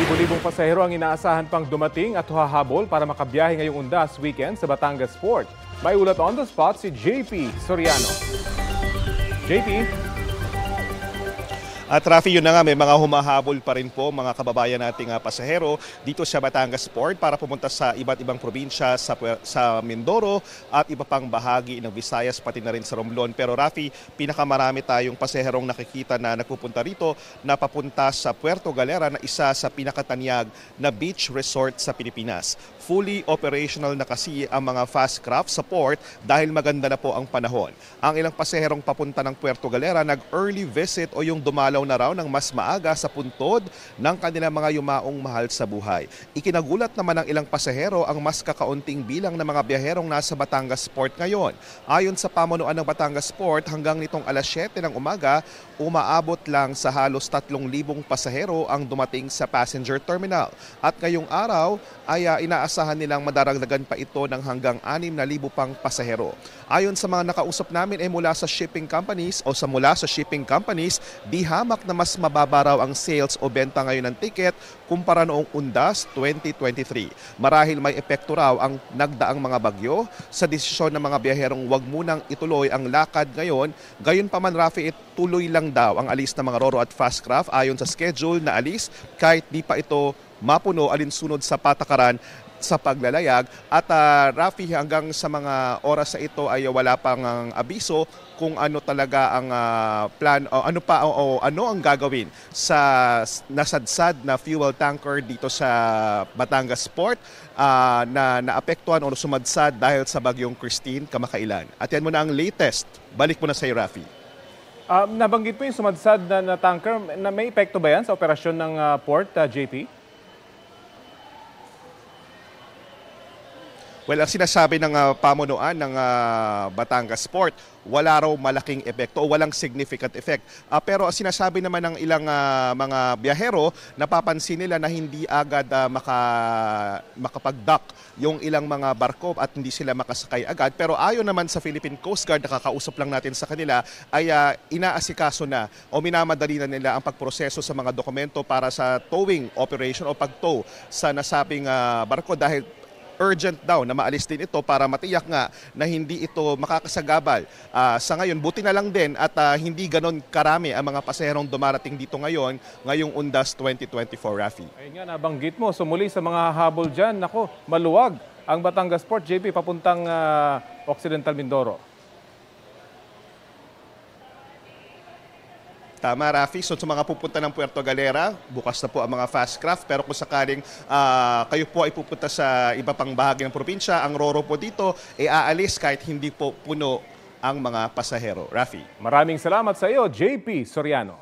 Libo-libong pasahero ang inaasahan pang dumating at hahabol para makabiyahe ngayong Undas weekend sa Batangas Port. May ulat on the spot si JP Soriano. JP? At Rafi, yun na nga, may mga humahabol pa rin po mga kababayan nating pasahero dito sa Batangas Port para pumunta sa iba't ibang probinsya sa Mindoro at iba pang bahagi ng Visayas pati na rin sa Romblon. Pero Rafi, pinakamarami tayong pasaherong nakikita na nagpupunta rito na papunta sa Puerto Galera na isa sa pinakatanyag na beach resort sa Pilipinas. Fully operational na kasi ang mga fast craft sa port dahil maganda na po ang panahon. Ang ilang pasaherong papunta ng Puerto Galera nag-early visit o yung dumalaw na raw ng mas maaga sa puntod ng kanilang mga yumaong mahal sa buhay. Ikinagulat naman ng ilang pasahero ang mas kakaunting bilang ng mga biyaherong nasa Batangas Port ngayon. Ayon sa pamunuan ng Batangas Port, hanggang nitong alas 7 ng umaga, umaabot lang sa halos 3,000 pasahero ang dumating sa passenger terminal. At ngayong araw ay inaasahan nilang madaragdagan pa ito ng hanggang 6,000 pang pasahero. Ayon sa mga nakausap namin ay mula sa shipping companies, di hamak na mas mababa raw ang sales o benta ngayon ng tiket kumpara noong Undas 2023. Marahil may epekto raw ang nagdaang mga bagyo sa desisyon ng mga biyaherong wag munang ituloy ang lakad ngayon. Gayunpaman, Rafi, tuloy lang daw ang alis ng mga roro at fast craft ayon sa schedule na alis kahit di pa ito mapuno alinsunod sa patakaran sa paglalayag. At Rafi, hanggang sa mga oras sa ito ay wala pang abiso kung ano talaga ang plan o ano ang gagawin sa nasadsad na fuel tanker dito sa Batangas Port na naapektuhan o sumadsad dahil sa bagyong Christine kamakailan. At yan muna ang latest. Balik mo na sa iyo, Rafi. Nabanggit mo yung sumadsad na tanker. May epekto ba yan sa operasyon ng port, JP? Well, ang sinasabi ng pamunuan ng Batangas Port, wala raw malaking epekto o walang significant effect. Pero ang sinasabi naman ng ilang mga biyahero, napapansin nila na hindi agad makapag-dock yung ilang mga barko at hindi sila makasakay agad. Pero ayon naman sa Philippine Coast Guard, nakakausap lang natin sa kanila, ay inaasikaso na o minamadali na nila ang pagproseso sa mga dokumento para sa towing operation o pag-tow sa nasabing barko dahil urgent daw na maalis din ito para matiyak nga na hindi ito makakasagabal. Sa ngayon, buti na lang din at hindi ganon karami ang mga pasaherong dumarating dito ngayong Undas 2024, Rafi. Ayun nga, nabanggit mo. So muli sa mga habol dyan, nako, maluwag ang Batangas Port, JP, papuntang Occidental Mindoro. Tama, Rafi. So sa mga pupunta ng Puerto Galera, bukas na po ang mga fast craft. Pero kung sakaling kayo po ay pupunta sa iba pang bahagi ng probinsya, ang roro po dito ay aalis kahit hindi po puno ang mga pasahero. Rafi. Maraming salamat sa iyo, JP Soriano.